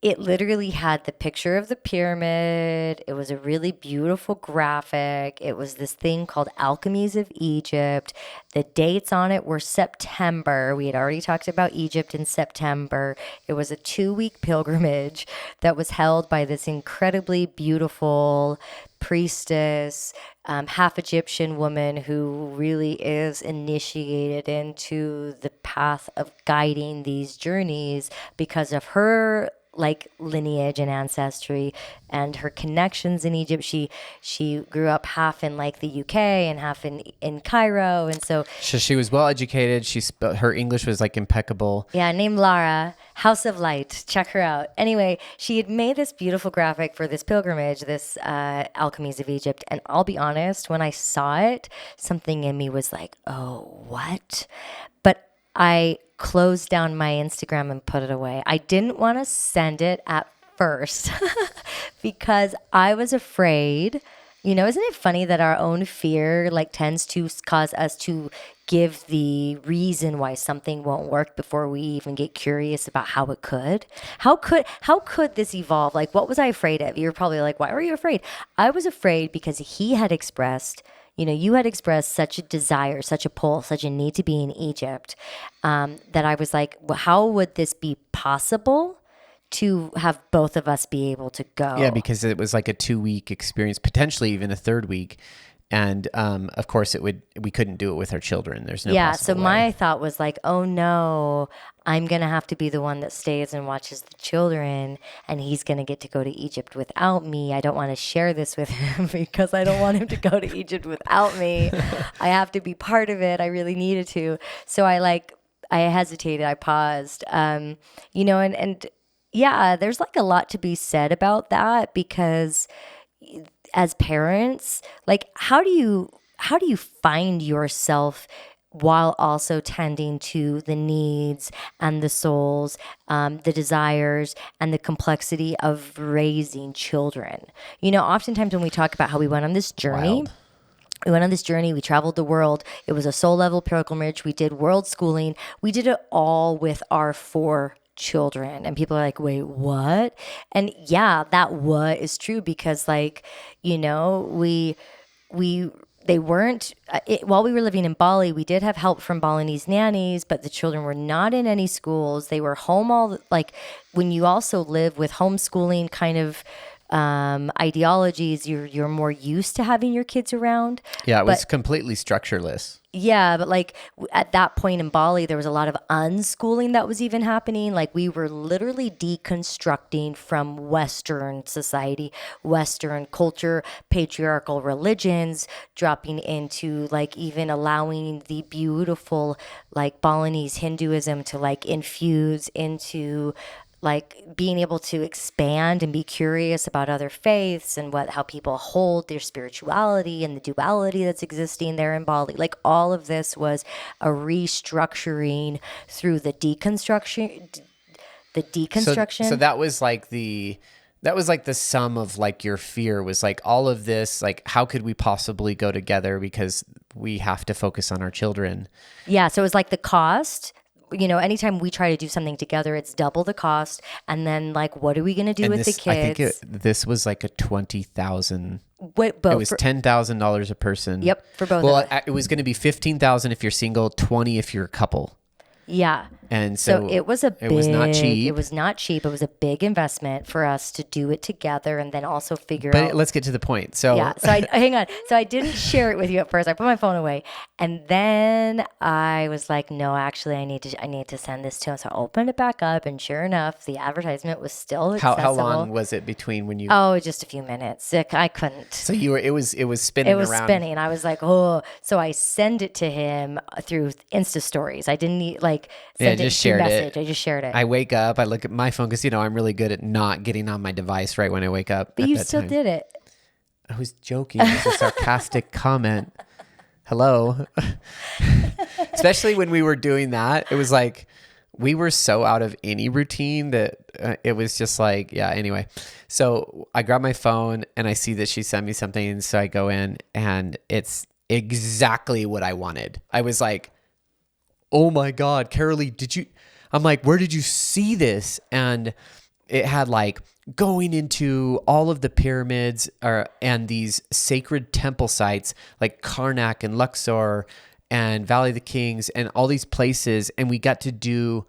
it literally had the picture of the pyramid. It was a really beautiful graphic. It was this thing called Alchemies of Egypt. The dates on it were September. We had already talked about Egypt in September. It was a 2-week pilgrimage that was held by this incredibly beautiful priestess, half Egyptian woman who really is initiated into the path of guiding these journeys because of her like lineage and ancestry and her connections in Egypt. She grew up half in like the UK and half in Cairo, and so She was well educated. Her English was like impeccable. yeah, named Lara, House of Light. Check her out. Anyway, she had made this beautiful graphic for this pilgrimage, this Alchemies of Egypt. And I'll be honest, when I saw it, something in me was like, oh, what? But I closed down my Instagram and put it away. I didn't want to send it at first because I was afraid. You know, isn't it funny that our own fear like tends to cause us to give the reason why something won't work before we even get curious about how it could? How could this evolve? Like, what was I afraid of? You're probably like, why were you afraid? I was afraid because he had expressed, you had expressed such a desire, such a pull, such a need to be in Egypt, that I was like, well, how would this be possible to have both of us be able to go? Yeah, because it was like a 2-week experience, potentially even a third week. And of course, we couldn't do it with our children. There's no Yeah, so possible my way. thought was like, oh no, I'm going to have to be the one that stays and watches the children, and he's going to get to go to Egypt without me. I don't want to share this with him because I don't want him to go to Egypt without me. I have to be part of it. I really needed to. So I hesitated, I paused. And yeah, there's like a lot to be said about that because as parents, like how do you find yourself while also tending to the needs and the souls, the desires and the complexity of raising children? Oftentimes when we talk about how we went on this journey, Wild. we went on this journey. We traveled the world. It was a soul level pilgrimage. We did world schooling. We did it all with our 4 children. And people are like, wait, what? And yeah, that what is true because they weren't, while we were living in Bali, we did have help from Balinese nannies, but the children were not in any schools. They were home like when you also live with homeschooling kind of ideologies, you're more used to having your kids around. Yeah, it was But completely structureless. yeah, but like at that point in Bali, there was a lot of unschooling that was even happening. Like we were literally deconstructing from Western society, Western culture, patriarchal religions, dropping into like even allowing the beautiful like Balinese Hinduism to like infuse into like being able to expand and be curious about other faiths and how people hold their spirituality and the duality that's existing there in Bali. Like all of this was a restructuring through the deconstruction. So that was like the sum of like your fear was like all of this, like how could we possibly go together because we have to focus on our children. Yeah, so it was like the cost. Anytime we try to do something together, it's double the cost. And then, like, what are we going to do with the kids? I think this was like a 20,000. Both. It was $10,000 a person. Yep, for both. Well, of us. it was going to be 15,000 if you're single, 20 if you're a couple. Yeah. And so it was it was not cheap. It was not cheap. It was a big investment for us to do it together and then also figure But out. let's get to the point. So Yeah. So hang on. So I didn't share it with you at first. I put my phone away, and then I was like, no, actually, I need to send this to him. So I opened it back up, and sure enough, the advertisement was still accessible. how long was it between when you? Oh, just a few minutes. I couldn't. So it was spinning. It was around. spinning. I was like, oh. So I send it to him through Insta stories. I didn't need send just it shared through it. message. I just shared it. I wake up, I look at my phone because I'm really good at not getting on my device right when I wake up. But you still did it. I was joking. It was a sarcastic comment. Hello. Especially when we were doing that, it was like we were so out of any routine that it was just like, yeah, anyway. So I grab my phone and I see that she sent me something. So I go in and it's exactly what I wanted. I was like, oh my God, Carolee, I'm like, where did you see this? And it had like going into all of the pyramids and these sacred temple sites like Karnak and Luxor and Valley of the Kings and all these places. And we got to do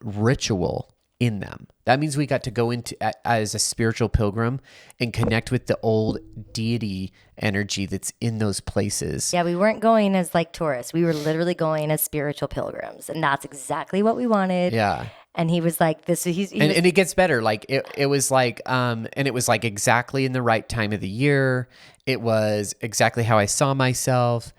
ritual in them. That means we got to go into as a spiritual pilgrim and connect with the old deity energy that's in those places. Yeah, we weren't going as like tourists. We were literally going as spiritual pilgrims, and that's exactly what we wanted. Yeah. And he was like, "This." And it gets better. Like it was like, and it was like exactly in the right time of the year. It was exactly how I saw myself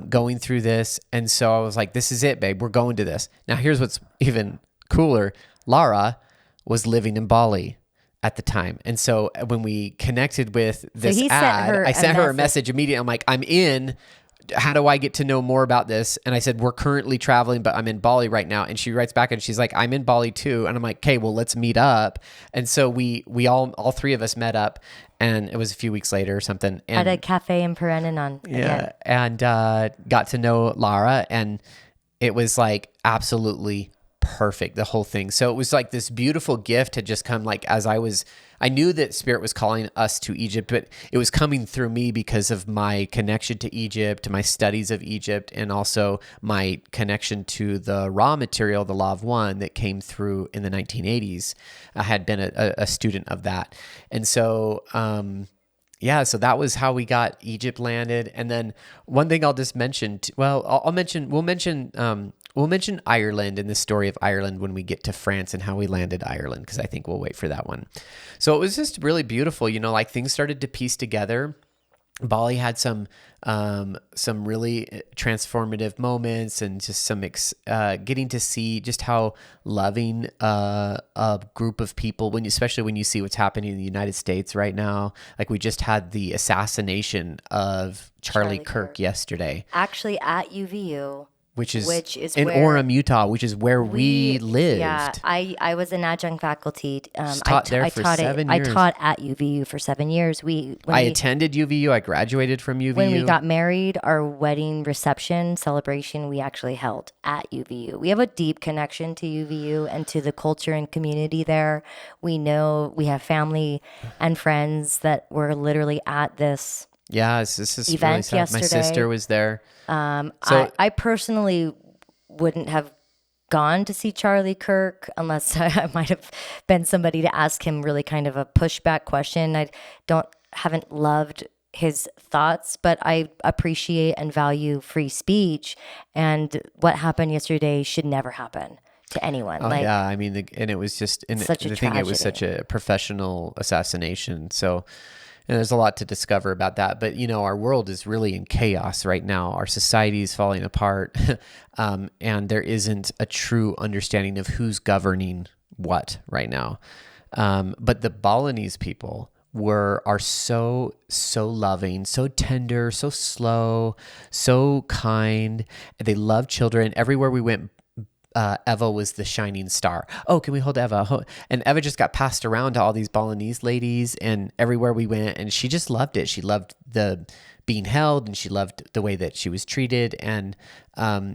going through this, and so I was like, "This is it, babe. We're going to this." Now, here's what's even cooler. Lara was living in Bali at the time. And so when we connected with this ad, I sent her a message immediately. I'm like, I'm in. How do I get to know more about this? And I said, we're currently traveling, but I'm in Bali right now. And she writes back and she's like, I'm in Bali too. And I'm like, okay, well, let's meet up. And so we all three of us met up, and it was a few weeks later or something. And, at a cafe in Perenninon. Yeah. And got to know Lara, and it was like absolutely perfect, the whole thing. So it was like this beautiful gift had just come, like as I knew that Spirit was calling us to Egypt, but it was coming through me because of my connection to Egypt, my studies of Egypt, and also my connection to the raw material, the Law of One, that came through in the 1980s. I had been a student of that. And so, so that was how we got Egypt landed. And then one thing I'll just mention, we'll mention Ireland and the story of Ireland when we get to France and how we landed Ireland, because I think we'll wait for that one. So it was just really beautiful, like things started to piece together. Bali had some really transformative moments, and just some getting to see just how loving a group of people, especially when you see what's happening in the United States right now. Like we just had the assassination of Charlie Kirk yesterday. Actually at UVU. Which is in Orem, Utah, which is where we lived. Yeah, I was an adjunct faculty. Taught there for 7 years. I taught at UVU for 7 years. I attended UVU. I graduated from UVU. When we got married, our wedding reception celebration we actually held at UVU. We have a deep connection to UVU and to the culture and community there. We know we have family and friends that were literally at this. Yeah, this is event really sad. yesterday. My sister was there. I personally wouldn't have gone to see Charlie Kirk unless I might have been somebody to ask him really kind of a pushback question. I haven't loved his thoughts, but I appreciate and value free speech. And what happened yesterday should never happen to anyone. Oh, yeah, I mean, and it was just such a tragedy. It was such a professional assassination. So. And there's a lot to discover about that. But, our world is really in chaos right now. Our society is falling apart. And there isn't a true understanding of who's governing what right now. But the Balinese people are so loving, so tender, so slow, so kind. They love children. Everywhere we went, Eva was the shining star. Oh, can we hold Eva? And Eva just got passed around to all these Balinese ladies, and everywhere we went, and she just loved it. She loved the being held, and she loved the way that she was treated. And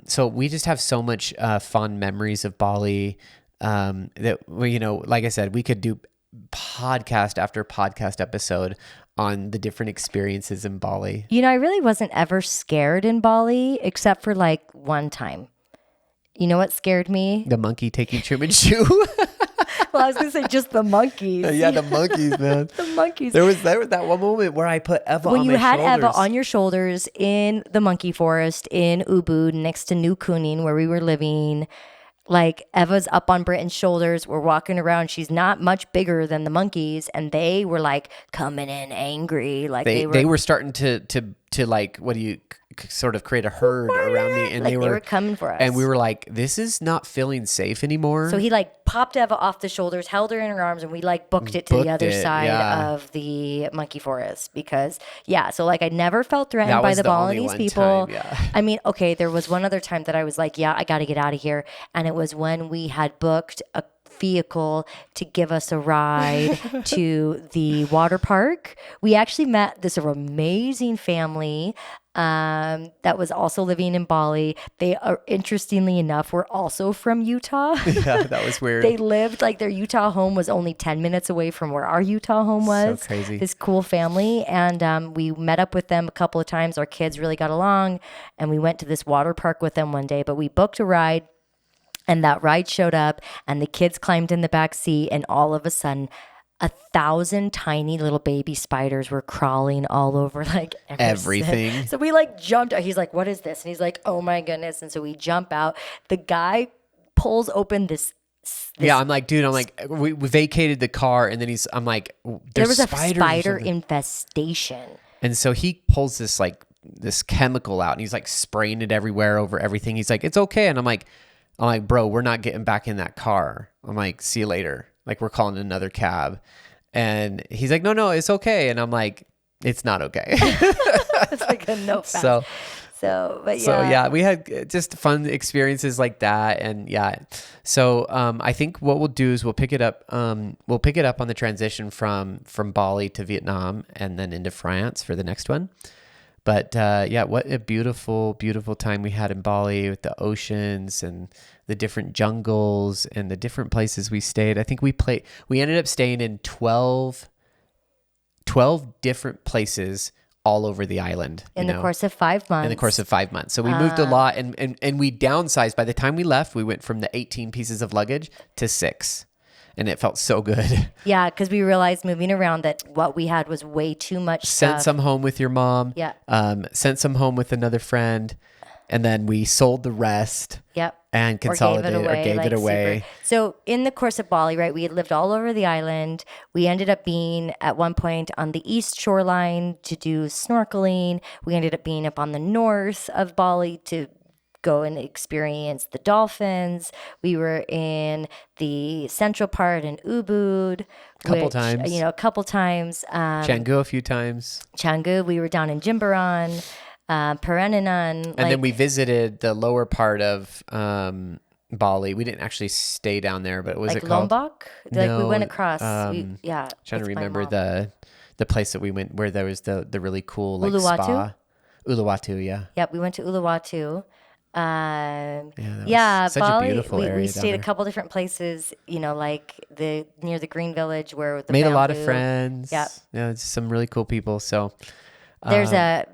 so we just have so much fond memories of Bali that, like I said, we could do podcast after podcast episode on the different experiences in Bali. I really wasn't ever scared in Bali, except for like one time. You know what scared me? The monkey taking Truman's shoe. Well, I was going to say just the monkeys. Yeah, the monkeys, man. The monkeys. There was that one moment where I put Eva on my shoulders. When you had Eva on your shoulders in the monkey forest in Ubud next to New Kuning where we were living. Like Eva's up on Britton's shoulders. We're walking around. She's not much bigger than the monkeys. And they were like coming in angry. Like they were starting to to like, what do you sort of create a herd around me, and like they were coming for us, and we were like, this is not feeling safe anymore. So he like popped Eva off the shoulders, held her in her arms, and we like booked it to the other side of the monkey forest because so like I never felt threatened by the Balinese people. I mean, okay, there was one other time that I was like, I got to get out of here, and it was when we had booked a vehicle to give us a ride to the water park. We actually met this amazing family that was also living in Bali. They are, interestingly enough, were also from Utah. Yeah, that was weird. They lived, like, their Utah home was only 10 minutes away from where our Utah home was. So crazy. This cool family. And we met up with them a couple of times. Our kids really got along. And we went to this water park with them one day. But we booked a ride. And that ride showed up. And the kids climbed in the back seat. And all of a sudden, 1,000 tiny little baby spiders were crawling all over like everything. So we like jumped out. He's like, what is this? And he's like, oh my goodness. And so we jump out. The guy pulls open this. I'm like, dude, we vacated the car, and then I'm like, there was a spider infestation. And so he pulls this chemical out, and he's like spraying it everywhere over everything. He's like, it's okay. And I'm like, bro, we're not getting back in that car. I'm like, see you later. Like, we're calling another cab. And he's like, no, it's okay. And I'm like, it's not okay. It's like a no fast. So we had just fun experiences like that. And so I think what we'll do is we'll pick it up on the transition from Bali to Vietnam and then into France for the next one. But what a beautiful, beautiful time we had in Bali with the oceans and the different jungles and the different places we stayed. I think we ended up staying in 12 different places all over the island. In the course of 5 months. In the course of 5 months. So we moved a lot, and we downsized. By the time we left, we went from the 18 pieces of luggage to 6. And it felt so good. Yeah, because we realized moving around that what we had was way too much stuff. Sent some home with your mom. Yeah. Sent some home with another friend. And then we sold the rest. Yep. And consolidated or gave it away. So in the course of Bali, right, we had lived all over the island. We ended up being at one point on the east shoreline to do snorkeling. We ended up being up on the north of Bali to go and experience the dolphins. We were in the central part in Ubud. A couple times. Canggu a few times. Canggu. We were down in Jimbaran, Perenninan. And then we visited the lower part of Bali. We didn't actually stay down there, but was it called? Lombok? No, we went across. Trying to remember the place that we went where there was the really cool Uluwatu? spa. Uluwatu, yeah. Yep, we went to Uluwatu. Such Bali, a beautiful area. We stayed a couple different places, like near the Green Village where the made bamboo. A lot of friends. Yep. Yeah, some really cool people. So there's one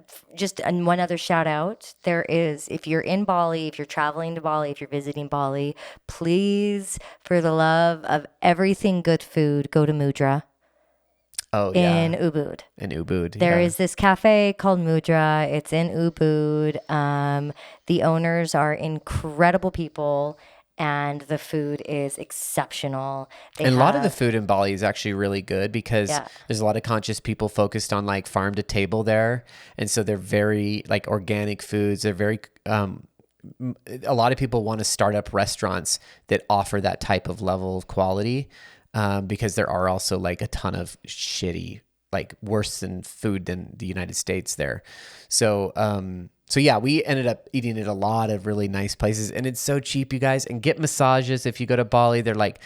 other shout out. There is, if you're in Bali, if you're traveling to Bali, if you're visiting Bali, please, for the love of everything good food, go to Mudra. Oh, yeah. In Ubud. There is this cafe called Mudra. It's in Ubud. The owners are incredible people, and the food is exceptional. A lot of the food in Bali is actually really good because there's a lot of conscious people focused on like farm to table there. And so they're very like organic foods. They're very, a lot of people want to start up restaurants that offer that type of level of quality. Because there are also like a ton of shitty, like worse than food than the United States there. So we ended up eating at a lot of really nice places, and it's so cheap, you guys. And get massages if you go to Bali. They're like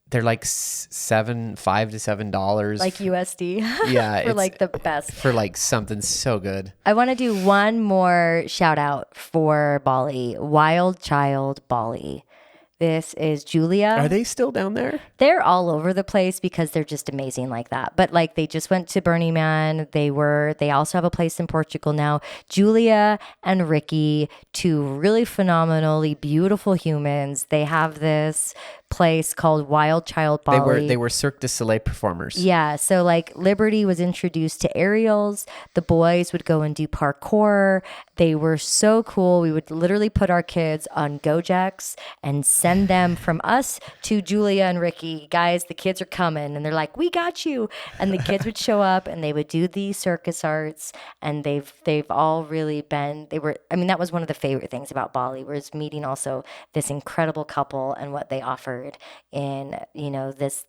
$5 to $7, like USD. Yeah, for like the best. For like something so good. I want to do one more shout out for Bali, Wild Child Bali. This is Julia. Are they still down there? They're all over the place because they're just amazing like that. But like they just went to Burning Man. They also have a place in Portugal now. Julia and Ricky, two really phenomenally beautiful humans. They have this place called Wild Child Bali. They were Cirque du Soleil performers. Yeah, so like Liberty was introduced to aerials. The boys would go and do parkour. They were so cool. We would literally put our kids on Gojeks and send them from us to Julia and Ricky. Guys, the kids are coming, and they're like, "We got you." And the kids would show up, and they would do the circus arts. And they've all really been. They were. I mean, that was one of the favorite things about Bali, was meeting also this incredible couple and what they offered in this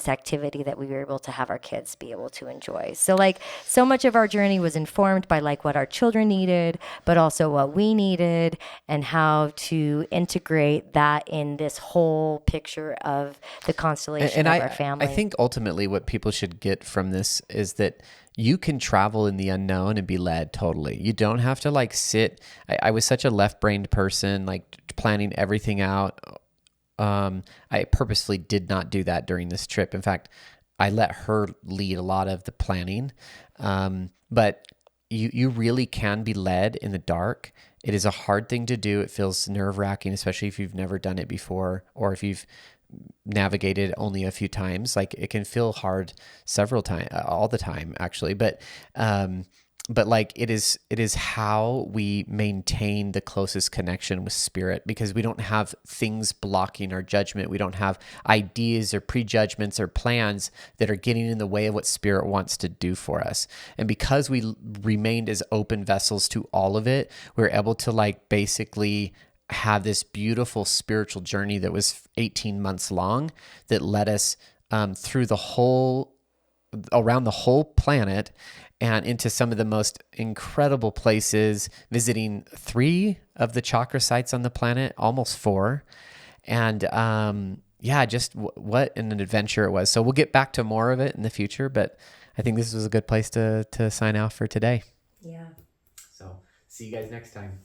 activity that we were able to have our kids be able to enjoy. So like so much of our journey was informed by like what our children needed, but also what we needed and how to integrate that in this whole picture of the constellation of our family. I think ultimately what people should get from this is that you can travel in the unknown and be led totally. You don't have to like sit. I was such a left-brained person, like planning everything out. I purposely did not do that during this trip. In fact, I let her lead a lot of the planning. But you really can be led in the dark. It is a hard thing to do. It feels nerve-wracking, especially if you've never done it before, or if you've navigated only a few times. Like it can feel hard several times, all the time actually. But like it is how we maintain the closest connection with spirit, because we don't have things blocking our judgment. We don't have ideas or prejudgments or plans that are getting in the way of what spirit wants to do for us. And because we remained as open vessels to all of it, we were able to like basically have this beautiful spiritual journey that was 18 months long that led us around the whole planet and into some of the most incredible places, visiting 3 of the chakra sites on the planet, almost 4. And just what an adventure it was. So we'll get back to more of it in the future, but I think this was a good place to sign off for today. Yeah. So see you guys next time.